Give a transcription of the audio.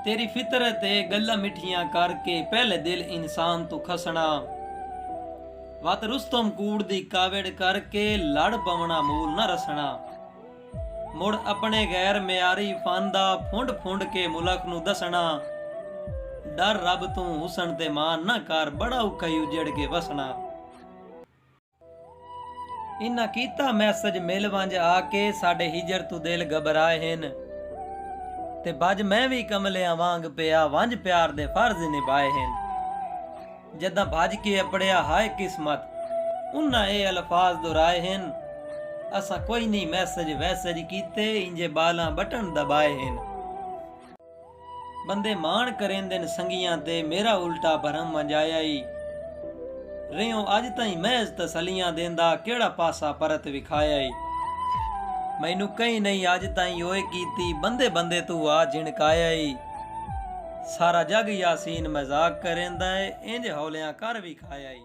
तेरी फितरत है गल्ला मिठियां करके पहले दिल इंसान तू खसना। वत रुस्तम कूड़ दी कावड़ करके लड़ पवना मूल न रसना। मुड़ अपने गैर म्यारी फांदा फुंड फुंड के मुलक नू दसना। डर रब तू हुसन ते मान ना कर बड़ा औखा उजड़ के वसना। इन्ना कीता मैसेज मिल वंज आके साडे हिजर तू दिल घबराए हैं ते बज मैं भी कमलियां वांग पिया वंज प्यार दे फर्ज निभाए हैं। जदा भज के अपड़िया हाय किस्मत उन्ना ए अल्फाज दोहराए हैं। असा कोई नहीं मैसेज वैसेज कीते इंजे बाला बटन दबाए हैं। बंदे मान करेंदे न संगियां ते मेरा उल्टा भरम मंजाया ही। रियो अज ताईं महज तसलियां देंदा केड़ा पासा परत विखाया ही। मैनू कहीं नहीं अज ताईं ओए कीती बंदे बंदे तू आ झिणकाया ही। सारा जग यासीन मजाक करेंदा है इंज हौलियां कर विखाया ही।